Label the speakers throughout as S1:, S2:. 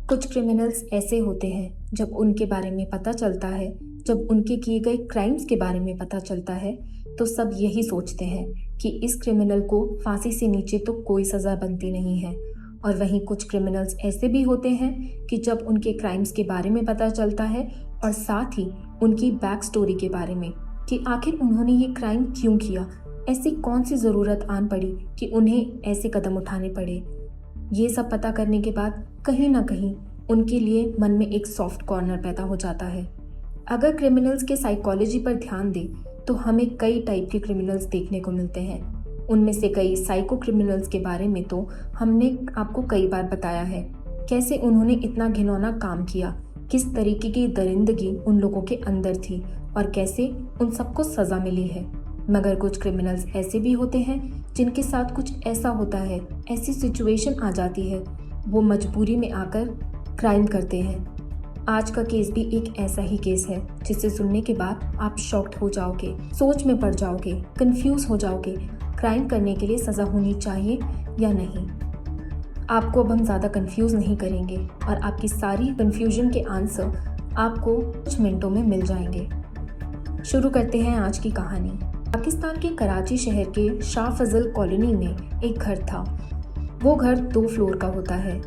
S1: कुछ क्रिमिनल्स ऐसे होते हैं जब उनके बारे में पता चलता है, जब उनके किए गए क्राइम्स के बारे में पता चलता है, तो सब यही सोचते हैं कि इस क्रिमिनल को फांसी से नीचे तो कोई सज़ा बनती नहीं है। और वहीं कुछ क्रिमिनल्स ऐसे भी होते हैं कि जब उनके क्राइम्स के बारे में पता चलता है और साथ ही उनकी बैक स्टोरी के बारे में कि आखिर उन्होंने ये क्राइम क्यों किया, ऐसी कौन सी ज़रूरत आन पड़ी कि उन्हें ऐसे कदम उठाने पड़े। ये सब पता करने के बाद कहीं ना कहीं उनके लिए मन में एक सॉफ्ट कॉर्नर पैदा हो जाता है। अगर क्रिमिनल्स के साइकोलॉजी पर ध्यान दें तो हमें कई टाइप के क्रिमिनल्स देखने को मिलते हैं। उनमें से कई साइको क्रिमिनल्स के बारे में तो हमने आपको कई बार बताया है, कैसे उन्होंने इतना घिनौना काम किया, किस तरीके की दरिंदगी उन लोगों के अंदर थी और कैसे उन सबको सज़ा मिली है। मगर कुछ क्रिमिनल्स ऐसे भी होते हैं जिनके साथ कुछ ऐसा होता है, ऐसी सिचुएशन आ जाती है, वो मजबूरी में आकर क्राइम करते हैं। आज का केस भी एक ऐसा ही केस है जिसे सुनने के बाद आप शॉक्ड हो जाओगे, सोच में पड़ जाओगे, कंफ्यूज हो जाओगे, क्राइम करने के लिए सज़ा होनी चाहिए या नहीं। आपको अब हम ज़्यादा कंफ्यूज नहीं करेंगे और आपकी सारी कंफ्यूजन के आंसर आपको कुछ मिनटों में मिल जाएंगे। शुरू करते हैं आज की कहानी। पाकिस्तान के कराची शहर के शाह फजल कॉलोनी में एक घर था। वो घर 2 फ्लोर का होता है।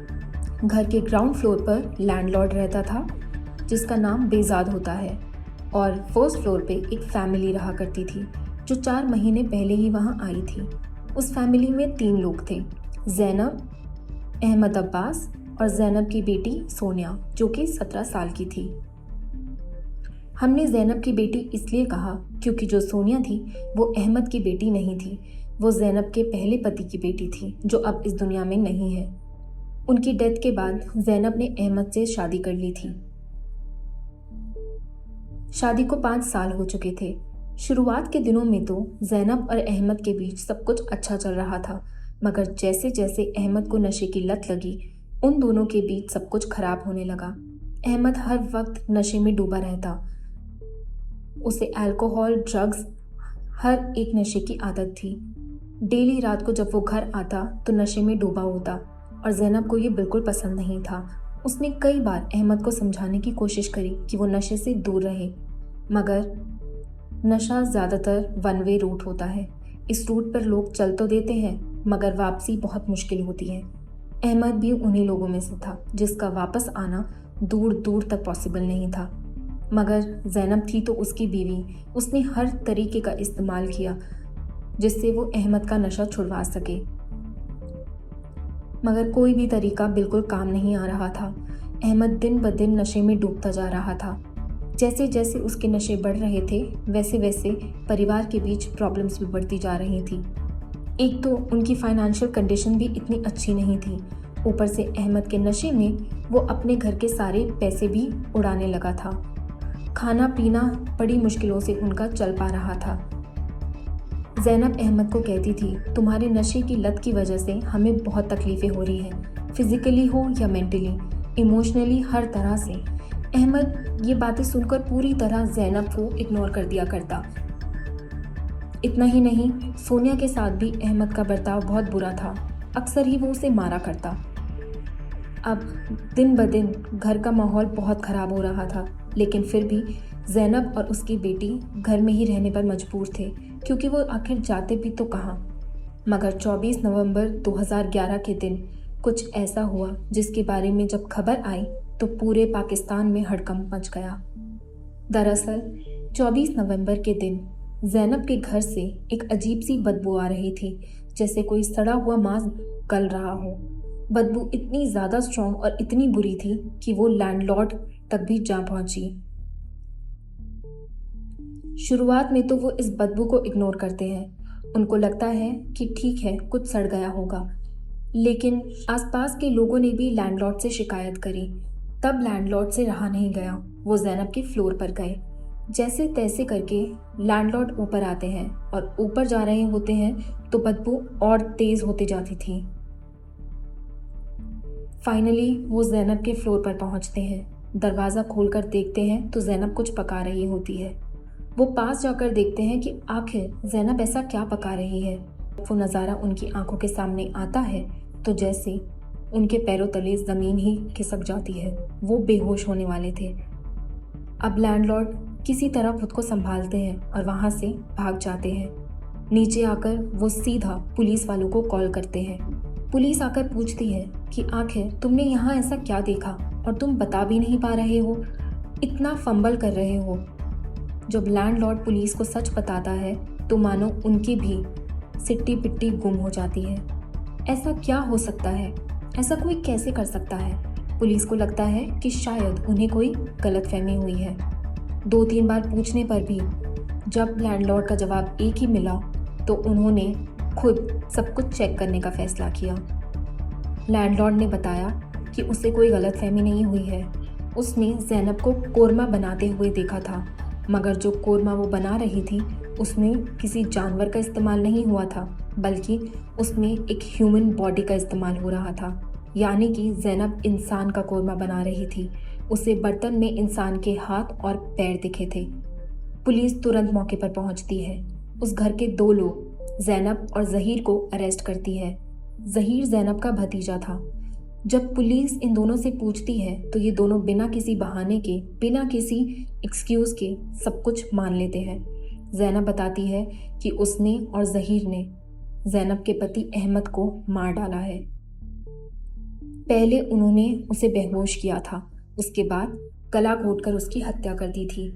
S1: घर के ग्राउंड फ्लोर पर लैंडलॉर्ड रहता था जिसका नाम बेजाद होता है और फर्स्ट फ्लोर पे एक फैमिली रहा करती थी जो 4 महीने पहले ही वहाँ आई थी। उस फैमिली में 3 लोग थे, ज़ैनब, अहमद अब्बास और ज़ैनब की बेटी सोनिया जो कि 17 साल की थी। हमने ज़ैनब की बेटी इसलिए कहा क्योंकि जो सोनिया थी वो अहमद की बेटी नहीं थी, वो ज़ैनब के पहले पति की बेटी थी जो अब इस दुनिया में नहीं है। उनकी डेथ के बाद ज़ैनब ने अहमद से शादी कर ली थी। शादी को 5 साल हो चुके थे। शुरुआत के दिनों में तो ज़ैनब और अहमद के बीच सब कुछ अच्छा चल रहा था, मगर जैसे जैसे अहमद को नशे की लत लगी उन दोनों के बीच सब कुछ खराब होने लगा। अहमद हर वक्त नशे में डूबा रहता, उसे अल्कोहल, ड्रग्स, हर एक नशे की आदत थी। डेली रात को जब वो घर आता तो नशे में डूबा होता और ज़ैनब को ये बिल्कुल पसंद नहीं था। उसने कई बार अहमद को समझाने की कोशिश करी कि वो नशे से दूर रहे, मगर नशा ज़्यादातर 1 वे रूट होता है। इस रूट पर लोग चल तो देते हैं मगर वापसी बहुत मुश्किल होती है। अहमद भी उन्हीं लोगों में से था जिसका वापस आना दूर दूर तक पॉसिबल नहीं था। मगर ज़ैनब थी तो उसकी बीवी, उसने हर तरीके का इस्तेमाल किया जिससे वो अहमद का नशा छुड़वा सके, मगर कोई भी तरीका बिल्कुल काम नहीं आ रहा था। अहमद दिन ब दिन नशे में डूबता जा रहा था। जैसे जैसे उसके नशे बढ़ रहे थे वैसे वैसे परिवार के बीच प्रॉब्लम्स भी बढ़ती जा रही थी। एक तो उनकी फाइनेंशियल कंडीशन भी इतनी अच्छी नहीं थी, ऊपर से अहमद के नशे में वो अपने घर के सारे पैसे भी उड़ाने लगा था। खाना पीना बड़ी मुश्किलों से उनका चल पा रहा था। ज़ैनब अहमद को कहती थी, तुम्हारे नशे की लत की वजह से हमें बहुत तकलीफ़ें हो रही हैं, फिज़िकली हो या मेंटली, इमोशनली, हर तरह से। अहमद ये बातें सुनकर पूरी तरह ज़ैनब को इग्नोर कर दिया करता। इतना ही नहीं, सोनिया के साथ भी अहमद का बर्ताव बहुत बुरा था। अक्सर ही वो उसे मारा करता। अब दिन ब दिन घर का माहौल बहुत ख़राब हो रहा था, लेकिन फिर भी ज़ैनब और उसकी बेटी घर में ही रहने पर मजबूर थे क्योंकि वो आखिर जाते भी तो कहाँ। मगर 24 नवंबर 2011 के दिन कुछ ऐसा हुआ जिसके बारे में जब खबर आई तो पूरे पाकिस्तान में हड़कंप मच गया। दरअसल 24 नवंबर के दिन ज़ैनब के घर से एक अजीब सी बदबू आ रही थी, जैसे कोई सड़ा हुआ मांस गल रहा हो। बदबू इतनी ज़्यादा स्ट्रॉन्ग और इतनी बुरी थी कि वो लैंडलॉर्ड तक भी जा पहुंची। शुरुआत में तो वो इस बदबू को इग्नोर करते हैं, उनको लगता है कि ठीक है कुछ सड़ गया होगा, लेकिन आसपास के लोगों ने भी लैंडलॉर्ड से शिकायत करी। तब लैंडलॉर्ड से रहा नहीं गया, वो ज़ैनब के फ्लोर पर गए। जैसे तैसे करके लैंडलॉर्ड ऊपर आते हैं और ऊपर जा रहे होते हैं तो बदबू और तेज़ होती जाती थी। फाइनली वो ज़ैनब के फ्लोर पर पहुंचते हैं। दरवाज़ा खोलकर देखते हैं तो ज़ैनब कुछ पका रही होती है। वो पास जाकर देखते हैं कि आखिर ज़ैनब ऐसा क्या पका रही है। वो नज़ारा उनकी आंखों के सामने आता है तो जैसे उनके पैरों तले ज़मीन ही खिसक जाती है। वो बेहोश होने वाले थे। अब लैंडलॉर्ड किसी तरह खुद को संभालते हैं और वहाँ से भाग जाते हैं। नीचे आकर वो सीधा पुलिस वालों को कॉल करते हैं। पुलिस आकर पूछती है कि आखिर तुमने यहाँ ऐसा क्या देखा और तुम बता भी नहीं पा रहे हो, इतना फंबल कर रहे हो। जब लैंडलॉर्ड पुलिस को सच बताता है तो मानो उनकी भी सिट्टी पिट्टी गुम हो जाती है। ऐसा क्या हो सकता है? ऐसा कोई कैसे कर सकता है? पुलिस को लगता है कि शायद उन्हें कोई गलतफहमी हुई है। 2-3 बार पूछने पर भी जब लैंडलॉर्ड का जवाब एक ही मिला तो उन्होंने खुद सब कुछ चेक करने का फैसला किया। लैंडलॉर्ड ने बताया कि उसे कोई गलतफहमी नहीं हुई है। उसने ज़ैनब को कोरमा बनाते हुए देखा था, मगर जो कोरमा वो बना रही थी उसमें किसी जानवर का इस्तेमाल नहीं हुआ था, बल्कि उसमें एक ह्यूमन बॉडी का इस्तेमाल हो रहा था। यानी कि ज़ैनब इंसान का कोरमा बना रही थी। उसे बर्तन में इंसान के हाथ और पैर दिखे थे। पुलिस तुरंत मौके पर पहुंचती है। उस घर के 2 लोग ज़ैनब और ज़हीर को अरेस्ट करती है। ज़हीर ज़ैनब का भतीजा था। जब पुलिस इन दोनों से पूछती है तो ये दोनों बिना किसी बहाने के, बिना किसी एक्सक्यूज़ के सब कुछ मान लेते हैं। ज़ैनब बताती है कि उसने और ज़हीर ने ज़ैनब के पति अहमद को मार डाला है। पहले उन्होंने उसे बेहोश किया था, उसके बाद गला घोंटकर उसकी हत्या कर दी थी।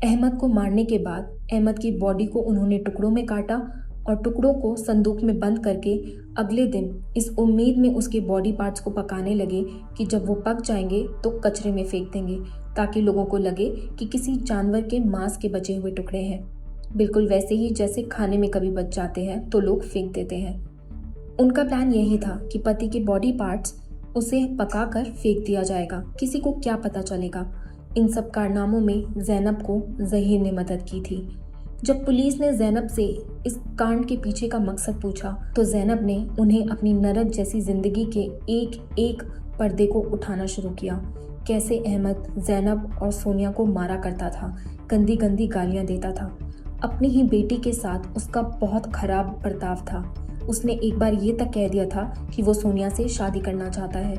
S1: अहमद को मारने के बाद अहमद की बॉडी को उन्होंने टुकड़ों में काटा और टुकड़ों को संदूक में बंद करके अगले दिन इस उम्मीद में उसके बॉडी पार्ट्स को पकाने लगे कि जब वो पक जाएंगे तो कचरे में फेंक देंगे, ताकि लोगों को लगे कि किसी जानवर के मांस के बचे हुए टुकड़े हैं। बिल्कुल वैसे ही जैसे खाने में कभी बच जाते हैं तो लोग फेंक देते हैं। उनका प्लान यही था कि पति के बॉडी पार्ट्स उसे पकाकर फेंक दिया जाएगा, किसी को क्या पता चलेगा। इन सब कारनामों में ज़ैनब को ज़हीर ने मदद की थी। जब पुलिस ने ज़ैनब से इस कांड के पीछे का मकसद पूछा तो ज़ैनब ने उन्हें अपनी नरक जैसी ज़िंदगी के एक एक पर्दे को उठाना शुरू किया। कैसे अहमद ज़ैनब और सोनिया को मारा करता था, गंदी गंदी गालियाँ देता था। अपनी ही बेटी के साथ उसका बहुत खराब बर्ताव था। उसने एक बार ये तक कह दिया था कि वो सोनिया से शादी करना चाहता है।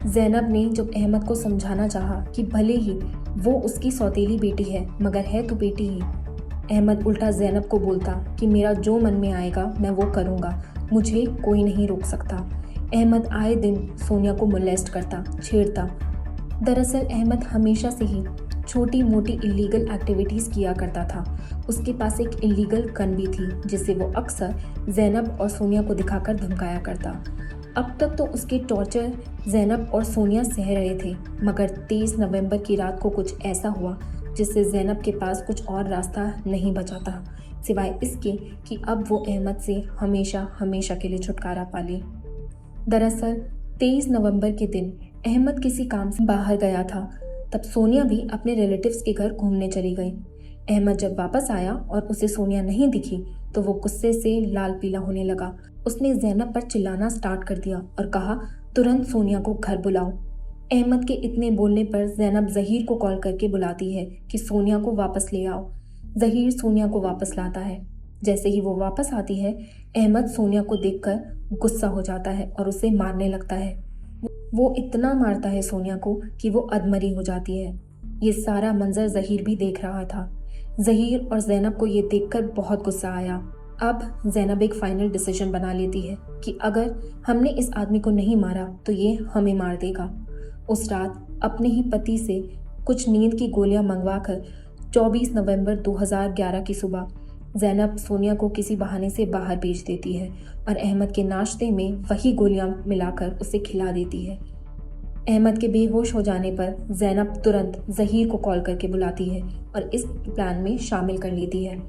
S1: ज़ैनब ने जब अहमद को समझाना चाहा कि भले ही वो उसकी सौतेली बेटी है, मगर है तो बेटी ही, अहमद उल्टा ज़ैनब को बोलता कि मेरा जो मन में आएगा मैं वो करूँगा, मुझे कोई नहीं रोक सकता। अहमद आए दिन सोनिया को मोलेस्ट करता, छेड़ता। दरअसल अहमद हमेशा से ही छोटी मोटी इलीगल एक्टिविटीज़ किया करता था। उसके पास एक इलीगल गन भी थी जिसे वो अक्सर ज़ैनब और सोनिया को दिखाकर धमकाया करता। अब तक तो उसके टॉर्चर ज़ैनब और सोनिया सह रहे थे, मगर 23 नवंबर की रात को कुछ ऐसा हुआ जिससे ज़ैनब के पास कुछ और रास्ता नहीं बचा था सिवाय इसके कि अब वो अहमद से हमेशा हमेशा के लिए छुटकारा पा ले। दरअसल 23 नवंबर के दिन अहमद किसी काम से बाहर गया था। तब सोनिया भी अपने रिलेटिव्स के घर घूमने चली गई। अहमद जब वापस आया और उसे सोनिया नहीं दिखी तो वो गुस्से से लाल पीला होने लगा। उसने ज़ैनब पर चिल्लाना स्टार्ट कर दिया और कहा, तुरंत सोनिया को घर बुलाओ। अहमद के इतने बोलने पर ज़ैनब ज़हीर को कॉल करके बुलाती है कि सोनिया को वापस ले आओ। ज़हीर सोनिया को वापस लाता है। जैसे ही वो वापस आती है, अहमद सोनिया को देखकर गुस्सा हो जाता है और उसे मारने लगता है। वो इतना मारता है सोनिया को कि वो अधमरी हो जाती है। ये सारा मंजर ज़हीर भी देख रहा था। ज़हीर और ज़ैनब को ये देखकर बहुत गुस्सा आया। अब ज़ैनब एक फाइनल डिसीजन बना लेती है कि अगर हमने इस आदमी को नहीं मारा तो ये हमें मार देगा। उस रात अपने ही पति से कुछ नींद की गोलियां मंगवाकर 24 नवंबर 2011 की सुबह ज़ैनब सोनिया को किसी बहाने से बाहर भेज देती है और अहमद के नाश्ते में वही गोलियां मिलाकर उसे खिला देती है। अहमद के बेहोश हो जाने पर ज़ैनब तुरंत ज़हीर को कॉल करके बुलाती है और इस प्लान में शामिल कर लेती है।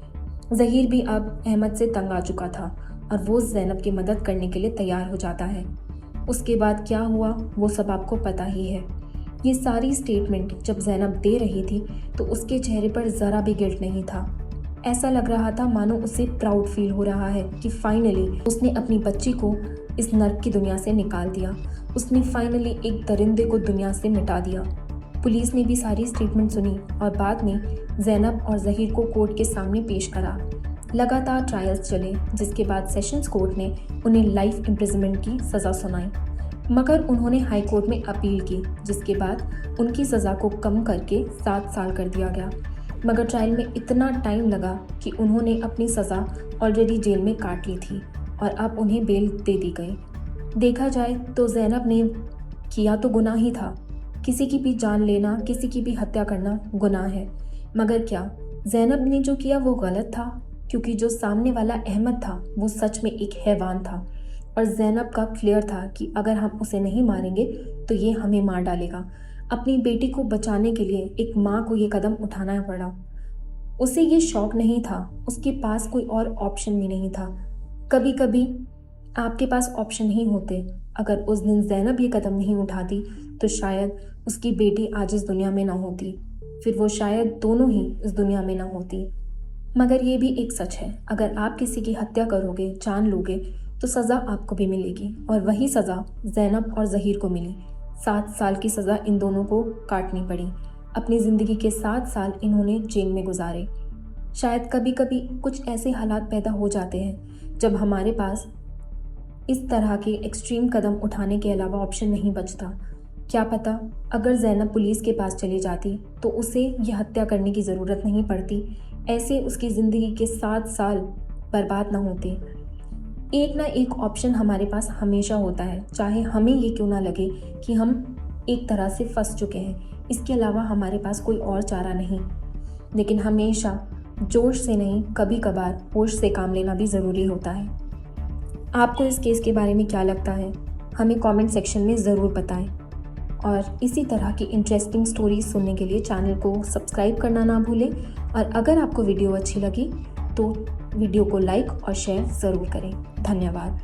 S1: ज़हीर भी अब अहमद से तंग आ चुका था और वो ज़ैनब की मदद करने के लिए तैयार हो जाता है। उसके बाद क्या हुआ वो सब आपको पता ही है। ये सारी स्टेटमेंट जब ज़ैनब दे रही थी तो उसके चेहरे पर ज़रा भी गिल्ट नहीं था। ऐसा लग रहा था मानो उसे प्राउड फील हो रहा है कि फाइनली उसने अपनी बच्ची को इस नर्क की दुनिया से निकाल दिया। उसने फाइनली एक दरिंदे को दुनिया से मिटा दिया। पुलिस ने भी सारी स्टेटमेंट सुनी और बाद में ज़ैनब और ज़हीर को कोर्ट के सामने पेश करा। लगातार ट्रायल्स चले जिसके बाद सेशंस कोर्ट ने उन्हें लाइफ इम्प्रिजनमेंट की सज़ा सुनाई। मगर उन्होंने हाई कोर्ट में अपील की, जिसके बाद उनकी सज़ा को कम करके 7 साल कर दिया गया। मगर ट्रायल में इतना टाइम लगा कि उन्होंने अपनी सज़ा ऑलरेडी जेल में काट ली थी और अब उन्हें बेल दे दी गई। देखा जाए तो ज़ैनब ने किया तो गुनाह ही था। किसी की भी जान लेना, किसी की भी हत्या करना गुनाह है। मगर क्या ज़ैनब ने जो किया वो गलत था? क्योंकि जो सामने वाला अहमद था वो सच में एक हैवान था और ज़ैनब का क्लियर था कि अगर हम उसे नहीं मारेंगे तो ये हमें मार डालेगा। अपनी बेटी को बचाने के लिए एक माँ को ये कदम उठाना पड़ा। उसे ये शौक नहीं था, उसके पास कोई और ऑप्शन भी नहीं था। कभी कभी आपके पास ऑप्शन नहीं होते। अगर उस दिन ज़ैनब ये कदम नहीं उठाती तो शायद उसकी बेटी आज इस दुनिया में ना होती, फिर वो शायद दोनों ही इस दुनिया में ना होती। मगर ये भी एक सच है, अगर आप किसी की हत्या करोगे, जान लोगे, तो सज़ा आपको भी मिलेगी और वही सज़ा ज़ैनब और ज़हीर को मिली। 7 साल की सज़ा इन दोनों को काटनी पड़ी। अपनी ज़िंदगी के 7 साल इन्होंने जेल में गुजारे। शायद कभी कभी कुछ ऐसे हालात पैदा हो जाते हैं जब हमारे पास इस तरह के एक्सट्रीम कदम उठाने के अलावा ऑप्शन नहीं बचता। क्या पता अगर ज़ैनब पुलिस के पास चली जाती तो उसे यह हत्या करने की ज़रूरत नहीं पड़ती, ऐसे उसकी ज़िंदगी के 7 साल बर्बाद ना होते। एक ना एक ऑप्शन हमारे पास हमेशा होता है, चाहे हमें ये क्यों ना लगे कि हम एक तरह से फंस चुके हैं। इसके अलावा हमारे पास कोई और चारा नहीं। लेकिन हमेशा जोश से नहीं, कभी कभार होश से काम लेना भी ज़रूरी होता है। आपको इस केस के बारे में क्या लगता है, हमें कमेंट सेक्शन में ज़रूर बताएं। और इसी तरह की इंटरेस्टिंग स्टोरीज सुनने के लिए चैनल को सब्सक्राइब करना ना भूलें। और अगर आपको वीडियो अच्छी लगी तो वीडियो को लाइक और शेयर ज़रूर करें। धन्यवाद।